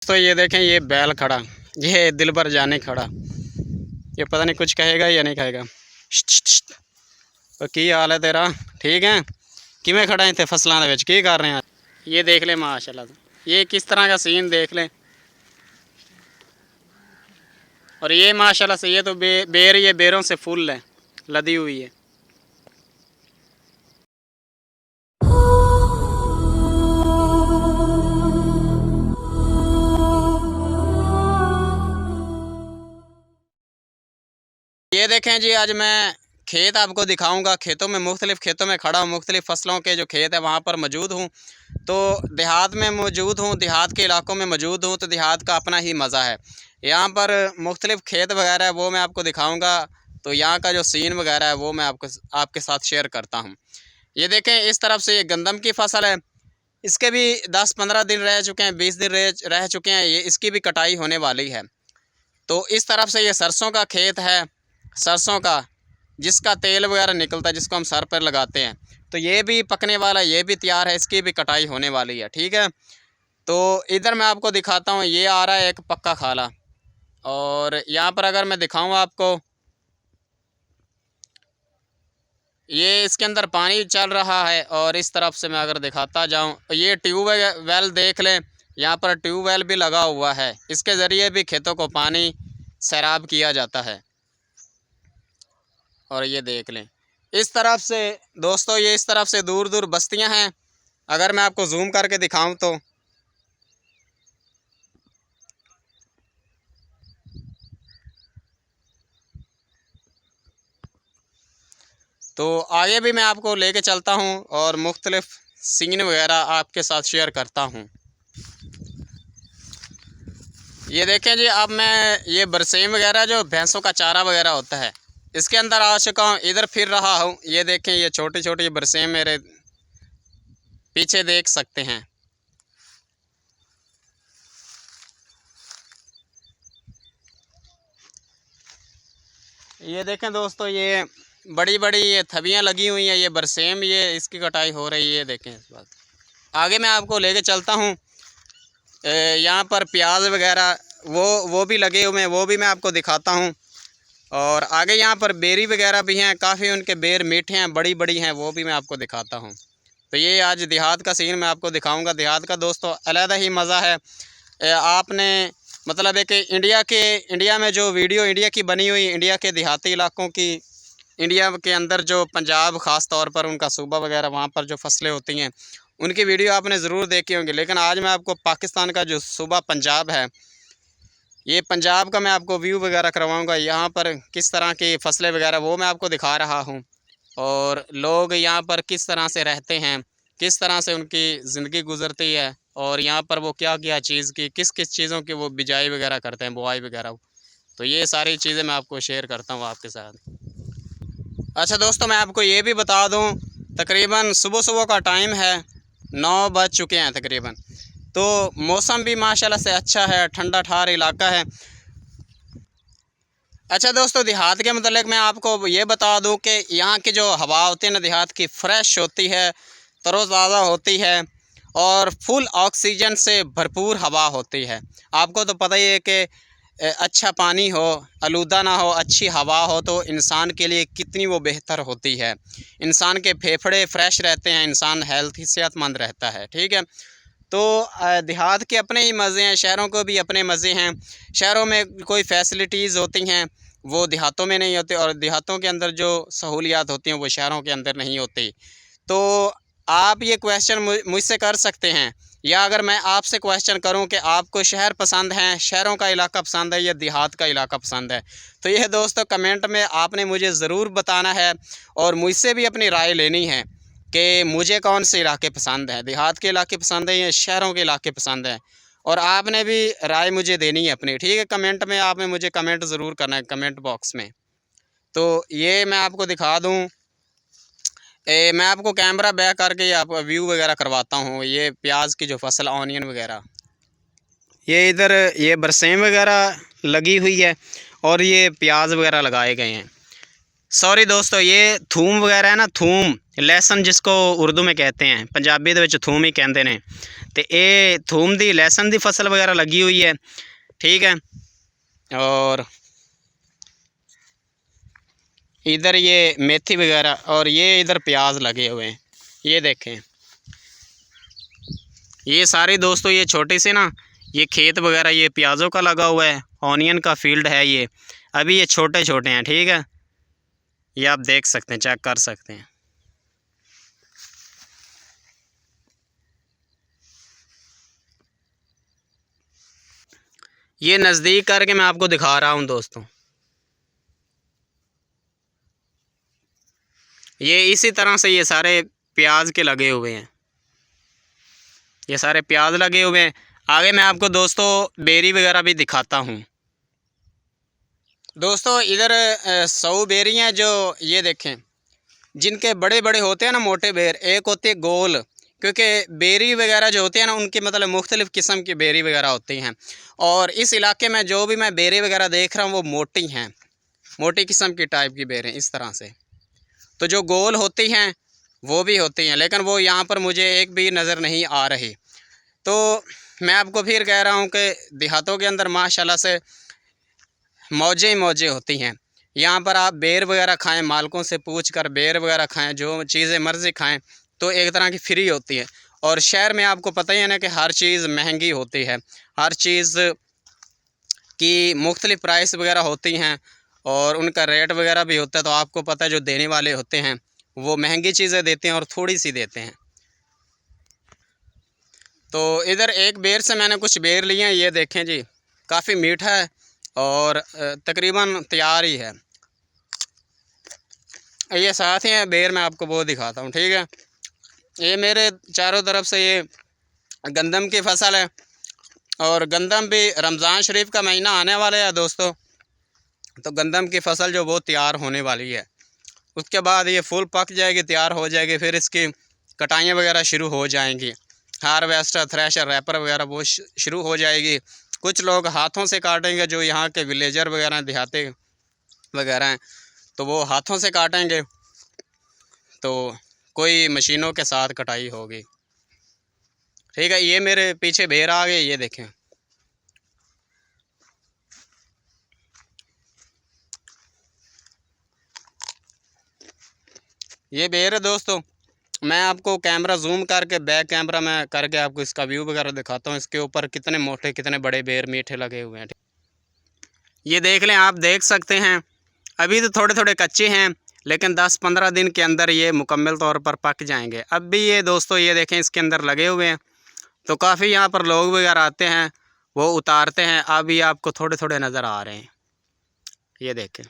तो ये देखें, ये बैल खड़ा, ये दिलबर जाने खड़ा, ये पता नहीं कुछ कहेगा या नहीं कहेगा। तो की हाल है तेरा? ठीक है। किमें खड़ा है इतने फसलों के की कर रहे हैं? ये देख ले माशाल्लाह, ये किस तरह का सीन देख ले। और ये माशाल्लाह से ये तो बेर ये बेरों से फुल है, लदी हुई है। ये देखें जी, आज मैं खेत आपको दिखाऊंगा। खेतों में मुख्तलिफ़ खेतों में खड़ा हूँ, मुख्तलिफ़ फसलों के जो खेत है वहाँ पर मौजूद हूँ। तो देहात में मौजूद हूँ, देहात के इलाकों में मौजूद हूँ, तो देहात का अपना ही मज़ा है। यहाँ पर मुख्तलिफ़ खेत वगैरह है, वो मैं आपको दिखाऊँगा। तो यहाँ का जो सीन वगैरह है वो मैं आपके साथ शेयर करता हूँ। ये देखें, इस तरफ से ये गंदम की फसल है, इसके भी 10-15 दिन रह चुके हैं, 20 दिन रह चुके हैं, ये इसकी भी कटाई होने वाली है। तो इस तरफ से ये सरसों का खेत है, सरसों का, जिसका तेल वगैरह निकलता है, जिसको हम सर पर लगाते हैं। तो ये भी पकने वाला, ये भी तैयार है, इसकी भी कटाई होने वाली है। ठीक है। तो इधर मैं आपको दिखाता हूँ, ये आ रहा है एक पक्का खाला। और यहाँ पर अगर मैं दिखाऊँ आपको, ये इसके अंदर पानी चल रहा है। और इस तरफ से मैं अगर दिखाता जाऊँ, ये ट्यूबवेल देख लें, यहाँ पर ट्यूबवेल भी लगा हुआ है, इसके ज़रिए भी खेतों को पानी सैराब किया जाता है। और ये देख लें इस तरफ से दोस्तों, ये इस तरफ से दूर दूर बस्तियां हैं। अगर मैं आपको जूम करके दिखाऊं तो आगे भी मैं आपको लेके चलता हूं और मुख्तलिफ सीन वगैरह आपके साथ शेयर करता हूं। ये देखें जी, अब मैं ये बरसीम वगैरह जो भैंसों का चारा वगैरह होता है, इसके अंदर आ चुका हूँ, इधर फिर रहा हूँ। ये देखें, ये छोटी छोटी बरसीम मेरे पीछे देख सकते हैं। ये देखें दोस्तों, ये बड़ी बड़ी ये थबियाँ लगी हुई हैं, ये बरसेम, ये इसकी कटाई हो रही है। देखें इस बात। आगे मैं आपको लेके चलता हूँ, यहाँ पर प्याज वगैरह वो भी लगे हुए हैं, वो भी मैं आपको दिखाता हूँ। और आगे यहाँ पर बेरी वगैरह भी हैं, काफ़ी उनके बेर मीठे हैं, बड़ी बड़ी हैं, वो भी मैं आपको दिखाता हूँ। तो ये आज देहात का सीन मैं आपको दिखाऊँगा। देहात का दोस्तों अलग ही मज़ा है। आपने मतलब एक इंडिया में जो वीडियो इंडिया की बनी हुई, इंडिया के देहाती इलाकों की, इंडिया के अंदर जो पंजाब ख़ास तौर पर उनका सूबा वगैरह, वहाँ पर जो फसलें होती हैं, उनकी वीडियो आपने ज़रूर देखी होंगी। लेकिन आज मैं आपको पाकिस्तान का जो सूबा पंजाब है, ये पंजाब का मैं आपको व्यू वगैरह करवाऊँगा। यहाँ पर किस तरह की फ़सलें वगैरह वो मैं आपको दिखा रहा हूँ। और लोग यहाँ पर किस तरह से रहते हैं, किस तरह से उनकी ज़िंदगी गुज़रती है, और यहाँ पर वो क्या क्या चीज़ की, किस किस चीज़ों की वो बिजाई वगैरह करते हैं, बुआई वगैरह। तो ये सारी चीज़ें मैं आपको शेयर करता हूँ आपके साथ। अच्छा दोस्तों, मैं आपको ये भी बता दूँ, तकरीबन सुबह सुबह का टाइम है, 9 बज चुके हैं तकरीबन। तो मौसम भी माशाल्लाह से अच्छा है, ठंडा ठार इलाका है। अच्छा दोस्तों, देहात के मतलब मैं आपको ये बता दूं कि यहाँ की जो हवा होती है ना, देहात की फ़्रेश होती है, तरोताज़ा होती है, और फुल ऑक्सीजन से भरपूर हवा होती है। आपको तो पता ही है कि अच्छा पानी हो, आलूदा ना हो, अच्छी हवा हो, तो इंसान के लिए कितनी वो बेहतर होती है। इंसान के फेफड़े फ्रेश रहते हैं, इंसान हेल्थी सेहतमंद रहता है। ठीक है। तो देहात के अपने ही मज़े हैं, शहरों को भी अपने मज़े हैं। शहरों में कोई फैसिलिटीज़ होती हैं वो देहातों में नहीं होती, और देहातों के अंदर जो सहूलियात होती हैं वो शहरों के अंदर नहीं होती। तो आप ये क्वेश्चन मुझसे कर सकते हैं, या अगर मैं आपसे क्वेश्चन करूं कि आपको शहर पसंद है, शहरों का इलाका पसंद है, या देहात का इलाका पसंद है, तो यह दोस्तों कमेंट में आपने मुझे ज़रूर बताना है। और मुझसे भी अपनी राय लेनी है कि मुझे कौन से इलाके पसंद हैं, देहात के इलाके पसंद हैं या शहरों के इलाके पसंद हैं। और आपने भी राय मुझे देनी है अपनी। ठीक है। कमेंट में आपने मुझे कमेंट ज़रूर करना है, कमेंट बॉक्स में। तो ये मैं आपको दिखा दूँ, मैं आपको कैमरा बैक करके आपको व्यू वगैरह करवाता हूँ। ये प्याज की जो फसल, ऑनियन वगैरह, ये इधर ये बरसेम वगैरह लगी हुई है, और ये प्याज वगैरह लगाए गए हैं। सॉरी दोस्तों, ये थूम वगैरह है ना, थूम लहसन जिसको उर्दू में कहते हैं, पंजाबी दे विच थूम ही कहते ने। तो ये थूम दी लहसन दी फसल वगैरह लगी हुई है, ठीक है। और इधर ये मेथी वगैरह, और ये इधर प्याज लगे हुए हैं, ये देखें। ये सारी दोस्तों ये छोटी सी ना, ये खेत वगैरह ये प्याज़ों का लगा हुआ है, ऑनियन का फील्ड है ये। अभी ये छोटे छोटे हैं, ठीक है। ये आप देख सकते हैं, चेक कर सकते हैं। ये नज़दीक करके मैं आपको दिखा रहा हूँ दोस्तों। ये इसी तरह से ये सारे प्याज के लगे हुए हैं, ये सारे प्याज लगे हुए हैं। आगे मैं आपको दोस्तों बेरी वगैरह भी दिखाता हूँ। दोस्तों इधर 100 बेरी हैं, जो ये देखें, जिनके बड़े बड़े होते हैं ना मोटे बेर, एक होते हैं गोल, क्योंकि बेरी वगैरह जो होते हैं ना उनके मतलब मुख्तलिफ़ किस्म की बेरी वगैरह होती हैं। और इस इलाके में जो भी मैं बेरी वगैरह देख रहा हूँ वो मोटी हैं, मोटी किस्म की टाइप की बेरें इस तरह से। तो जो गोल होती हैं वो भी होती हैं, लेकिन वो यहाँ पर मुझे एक भी नज़र नहीं आ रही। तो मैं आपको फिर कह रहा हूँ कि देहातों के अंदर माशाल्लाह से मौजें ही मौजें होती हैं। यहाँ पर आप बेर वगैरह खाएं, मालकों से पूछ कर बेर वगैरह खाएं, जो चीज़ें मर्ज़ी खाएं, तो एक तरह की फ्री होती है। और शहर में आपको पता ही है ना कि हर चीज़ महंगी होती है, हर चीज़ की मुख्तलिफ़ प्राइस वगैरह होती हैं और उनका रेट वगैरह भी होता है। तो आपको पता है जो देने वाले होते हैं वो महंगी चीज़ें देते हैं और थोड़ी सी देते हैं। तो इधर एक बेर से मैंने कुछ बेर लिए हैं, ये देखें जी, काफ़ी मीठा है और तकरीबन तैयार ही है। ये साथ ही है बेर, मैं आपको वो दिखाता हूँ, ठीक है। ये मेरे चारों तरफ से ये गंदम की फसल है, और गंदम भी रमज़ान शरीफ का महीना आने वाला है दोस्तों, तो गंदम की फसल जो वो तैयार होने वाली है। उसके बाद ये फुल पक जाएगी, तैयार हो जाएगी, फिर इसकी कटाइयाँ वगैरह शुरू हो जाएंगी। हार्वेस्टर, थ्रेशर, रैपर वगैरह वो शुरू हो जाएगी। कुछ लोग हाथों से काटेंगे, जो यहाँ के विलेजर वगैरह देहाती वगैरह हैं, तो वो हाथों से काटेंगे। तो कोई मशीनों के साथ कटाई होगी, ठीक है। ये मेरे पीछे बेर आ गए, ये देखें। ये बेर है दोस्तों। मैं आपको कैमरा जूम करके, बैक कैमरा में करके आपको इसका व्यू वगैरह दिखाता हूँ। इसके ऊपर कितने मोटे, कितने बड़े बेर मीठे लगे हुए हैं। ये देख लें, आप देख सकते हैं। अभी तो थोड़े थोड़े कच्चे हैं, लेकिन 10-15 दिन के अंदर ये मुकम्मल तौर पर पक जाएंगे। अब भी ये दोस्तों ये देखें, इसके अंदर लगे हुए हैं। तो काफ़ी यहाँ पर लोग वगैरह आते हैं, वो उतारते हैं। अभी आपको थोड़े थोड़े नज़र आ रहे हैं, ये देखें।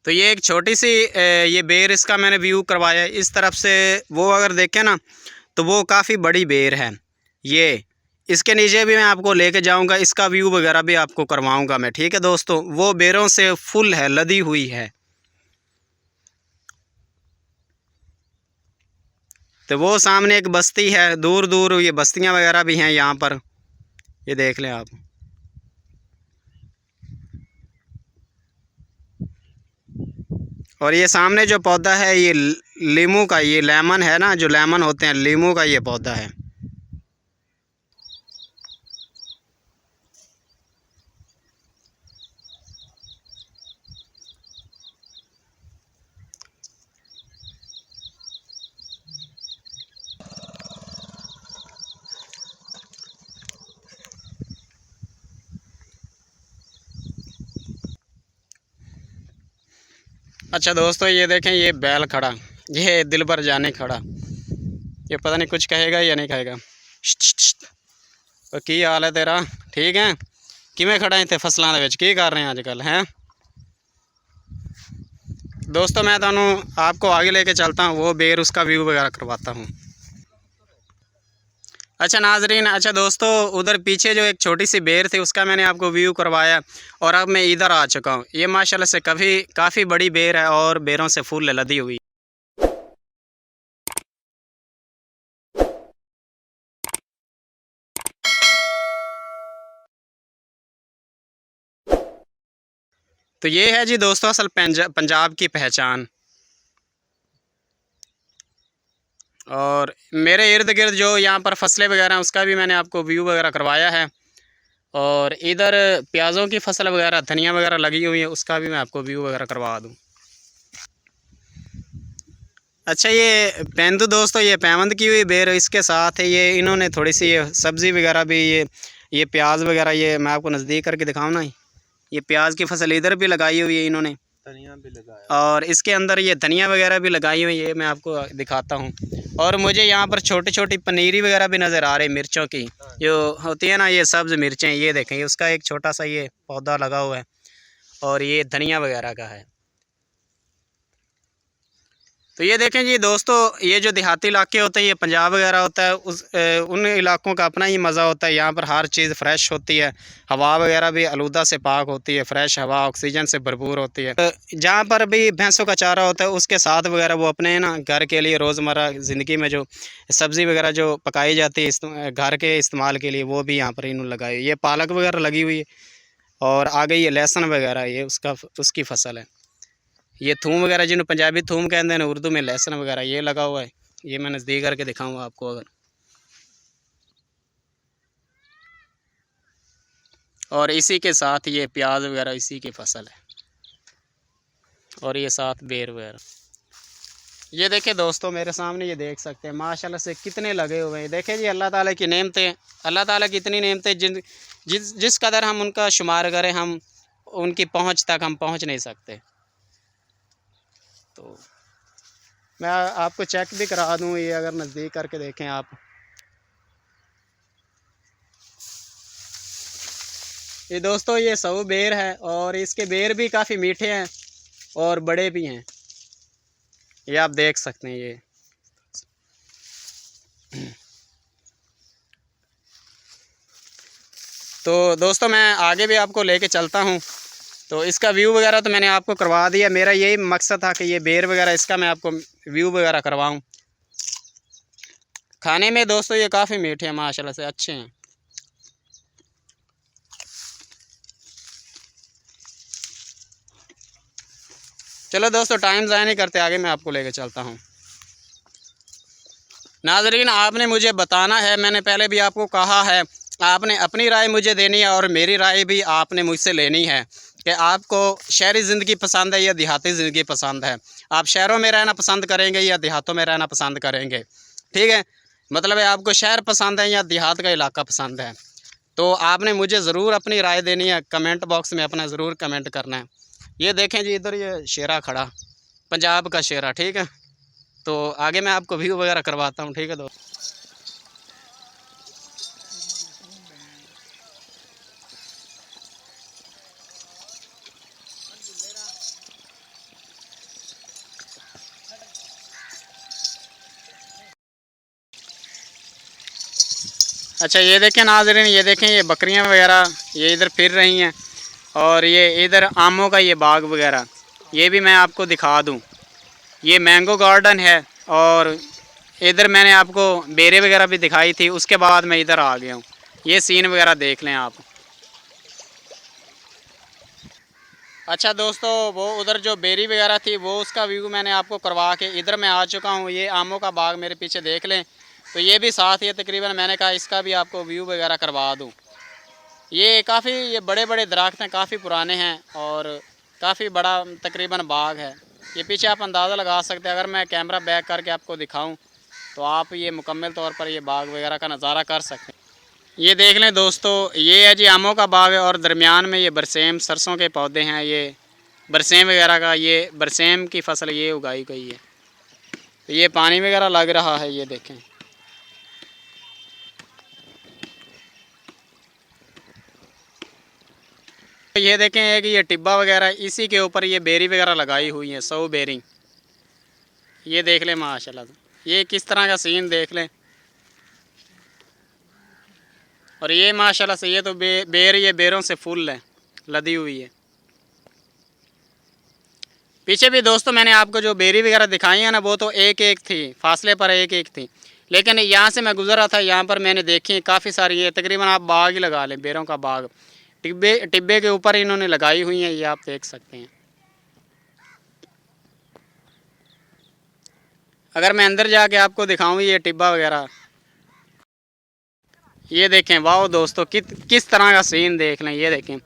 तो ये एक छोटी सी ये बेर, इसका मैंने व्यू करवाया इस तरफ से। वो अगर देखें ना तो वो काफ़ी बड़ी बेर है। ये इसके नीचे भी मैं आपको लेके जाऊंगा, इसका व्यू वगैरह भी आपको करवाऊंगा मैं, ठीक है दोस्तों। वो बेरों से फुल है, लदी हुई है। तो वो सामने एक बस्ती है, दूर दूर ये बस्तियां वगैरह भी हैं यहाँ पर, ये देख लें आप। और ये सामने जो पौधा है ये लीमू का, ये लेमन है ना, जो लेमन होते हैं, लीमू का ये पौधा है। अच्छा दोस्तों ये देखें, ये बैल खड़ा, ये दिल भर जाने खड़ा, ये पता नहीं कुछ कहेगा या नहीं कहेगा। तो की हाल है तेरा, ठीक है? किमें खड़ा इतने फसलों के विच, की कर रहे हैं आजकल हैं दोस्तों? मैं तुहानू आपको आगे लेके चलता हूँ, वो बेर उसका व्यू वगैरह करवाता हूँ। अच्छा नाजरीन, अच्छा दोस्तों, उधर पीछे जो एक छोटी सी बेर थी उसका मैंने आपको व्यू करवाया, और अब मैं इधर आ चुका हूँ। ये माशाल्लाह से काफ़ी बड़ी बेर है और बेरों से फूल लदी हुई। तो ये है जी दोस्तों असल पंजाब की पहचान। और मेरे इर्द गिर्द जो यहाँ पर फसलें वगैरह उसका भी मैंने आपको व्यू वगैरह करवाया है। और इधर प्याज़ों की फसल वगैरह धनिया वगैरह लगी हुई है, उसका भी मैं आपको व्यू वगैरह करवा दूँ। अच्छा ये पेंदू दोस्तों, ये पैवंद की हुई बेर, इसके साथ ये इन्होंने थोड़ी सी ये सब्ज़ी वगैरह भी, ये प्याज वगैरह, ये मैं आपको नज़दीक करके दिखाऊँ ना, ये प्याज की फसल इधर भी लगाई हुई है इन्होंने, धनिया भी लगाया और इसके अंदर ये धनिया वगैरह भी लगाई हुई है, ये मैं आपको दिखाता हूँ। और मुझे यहाँ पर छोटी छोटी पनीरी वगैरह भी नज़र आ रही मिर्चों की, जो होती है ना ये सब्ज़ मिर्चें, ये देखें उसका एक छोटा सा ये पौधा लगा हुआ है, और ये धनिया वगैरह का है। तो ये देखें जी दोस्तों, ये जो देहाती इलाके होते हैं, ये पंजाब वगैरह होता है, उन इलाकों का अपना ही मज़ा होता है। यहाँ पर हर चीज़ फ्रेश होती है, हवा वगैरह भी आलूदा से पाक होती है, फ्रेश हवा ऑक्सीजन से भरपूर होती है। तो जहाँ पर भी भैंसों का चारा होता है उसके साथ वगैरह वो अपने ना घर के लिए रोज़मर्रा ज़िंदगी में जो सब्ज़ी वगैरह जो पकाई जाती है घर के इस्तेमाल के लिए, वो भी यहाँ पर इन्होंने लगाई। ये पालक वगैरह लगी हुई है, और आगे ये लहसुन वगैरह, ये उसकी फसल है। ये थूम वगैरह जिन्हें पंजाबी थूम कहते हैं, उर्दू में लहसुन वगैरह, ये लगा हुआ है। ये मैं नज़दीक करके दिखाऊंगा आपको अगर। और इसी के साथ ये प्याज वगैरह इसी की फसल है, और ये साथ बेर वगैरह। ये देखें दोस्तों मेरे सामने, ये देख सकते हैं माशाल्लाह से कितने लगे हुए हैं। देखें जी अल्लाह ताला की नेमतें, अल्लाह ताला की इतनी नेमतें जिस कदर हम उनका शुमार करें, हम उनकी पहुँच तक हम पहुँच नहीं सकते। तो मैं आपको चेक भी करा दूँ, ये अगर नज़दीक करके देखें आप, ये दोस्तों ये सऊ बेर है, और इसके बेर भी काफ़ी मीठे हैं और बड़े भी हैं, ये आप देख सकते हैं। ये तो दोस्तों मैं आगे भी आपको लेके चलता हूँ। तो इसका व्यू वगैरह तो मैंने आपको करवा दिया। मेरा यही मकसद था कि ये बेर वगैरह इसका मैं आपको व्यू वगैरह करवाऊँ। खाने में दोस्तों ये काफ़ी मीठे हैं, माशाल्लाह से अच्छे हैं। चलो दोस्तों टाइम ज़ाया नहीं करते, आगे मैं आपको लेके चलता हूँ। नाज़रीन आपने मुझे बताना है, मैंने पहले भी आपको कहा है, आपने अपनी राय मुझे देनी है, और मेरी राय भी आपने मुझसे लेनी है कि आपको शहरी ज़िंदगी पसंद है या देहाती ज़िंदगी पसंद है। आप शहरों में रहना पसंद करेंगे या देहातों में रहना पसंद करेंगे, ठीक है। मतलब है आपको शहर पसंद है या देहात का इलाका पसंद है। तो आपने मुझे ज़रूर अपनी राय देनी है, कमेंट बॉक्स में अपना ज़रूर कमेंट करना है। ये देखें जी इधर ये शेरा खड़ा, पंजाब का शेरा, ठीक है। तो आगे मैं आपको व्यू वगैरह करवाता हूँ, ठीक है दोस्त। अच्छा ये देखें नाज़रीन, ये देखें ये बकरियां वगैरह ये इधर फिर रही हैं, और ये इधर आमों का ये बाग वगैरह, ये भी मैं आपको दिखा दूं। ये मैंगो गार्डन है, और इधर मैंने आपको बेरे वगैरह भी दिखाई थी, उसके बाद मैं इधर आ गया हूँ। ये सीन वगैरह देख लें आप। अच्छा दोस्तों वो उधर जो बेरी वगैरह थी वो उसका व्यू मैंने आपको करवा के इधर मैं आ चुका हूँ। ये आमों का बाग मेरे पीछे देख लें, तो ये भी साथ ही तकरीबन मैंने कहा इसका भी आपको व्यू वगैरह करवा दूँ। ये काफ़ी ये बड़े बड़े दरख्त हैं, काफ़ी पुराने हैं, और काफ़ी बड़ा तकरीबन बाग है। ये पीछे आप अंदाज़ा लगा सकते हैं, अगर मैं कैमरा बैक करके आपको दिखाऊं तो आप ये मुकम्मल तौर पर ये बाग वगैरह का नज़ारा कर सकते हैं। ये देख लें दोस्तों, ये है जी आमों का बाग है, और दरमियान में ये बरसेम सरसों के पौधे हैं। ये बरसेम वगैरह का, ये बरसेम की फसल ये उगाई गई है। तो ये पानी वगैरह लग रहा है, ये देखें। ये देखें एक ये टिब्बा वगैरह, इसी के ऊपर ये बेरी वगैरह लगाई हुई है, सौ बेरी। ये देख लें माशाल्लाह, ये किस तरह का सीन देख लें। और ये माशाल्लाह से ये तो बेर ये बेरों से फुल है, लदी हुई है। पीछे भी दोस्तों मैंने आपको जो बेरी वगैरह दिखाई है ना, वो तो एक एक थी, फासले पर एक एक थी। लेकिन यहाँ से मैं गुज़र रहा था, यहाँ पर मैंने देखी काफ़ी सारी, ये तकरीबन आप बाग ही लगा लें, बेरों का बाग। टिब्बे टिब्बे के ऊपर इन्होंने लगाई हुई हैं, ये आप देख सकते हैं। अगर मैं अंदर जाके आपको दिखाऊं ये टिब्बा वगैरह, ये देखें, वाह दोस्तों, किस तरह का सीन देख लें, ये देखें।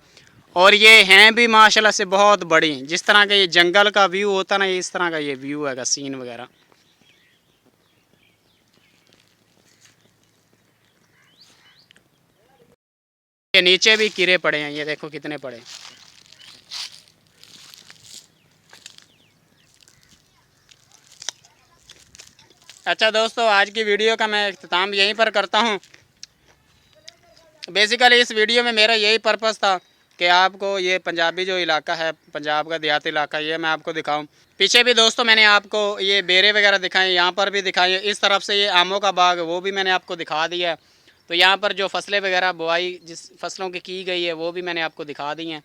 और ये हैं भी माशाल्लाह से बहुत बड़ी, जिस तरह का ये जंगल का व्यू होता ना, इस तरह का ये व्यू है, सीन वगैरह। ये नीचे भी कीड़े पड़े हैं, ये देखो कितने पड़े। अच्छा दोस्तों, आज की वीडियो का मैं इख्तिताम यहीं पर करता हूँ। बेसिकली इस वीडियो में मेरा यही पर्पज़ था कि आपको ये पंजाबी जो इलाका है, पंजाब का देहाती इलाका, ये मैं आपको दिखाऊं। पीछे भी दोस्तों मैंने आपको ये बेरे वगैरह दिखाए, यहाँ पर भी दिखाए। इस तरफ से ये आमों का बाग, वो भी मैंने आपको दिखा दिया है। तो यहाँ पर जो फसलें वगैरह बुआई जिस फसलों की गई है, वो भी मैंने आपको दिखा दी हैं।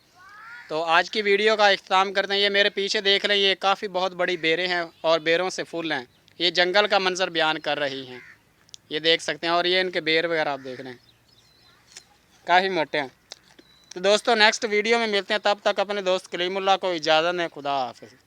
तो आज की वीडियो का इख्तिताम करते हैं। ये मेरे पीछे देख लें, ये काफ़ी बहुत बड़ी बेरें हैं और बेरों से फुल हैं। ये जंगल का मंजर बयान कर रही हैं, ये देख सकते हैं। और ये इनके बेर वगैरह आप देख रहे हैं, काफ़ी मोटे हैं। तो दोस्तों नेक्स्ट वीडियो में मिलते हैं, तब तक अपने दोस्त कलीमुल्लाह को इजाज़त दें। खुदा हाफ़िज़।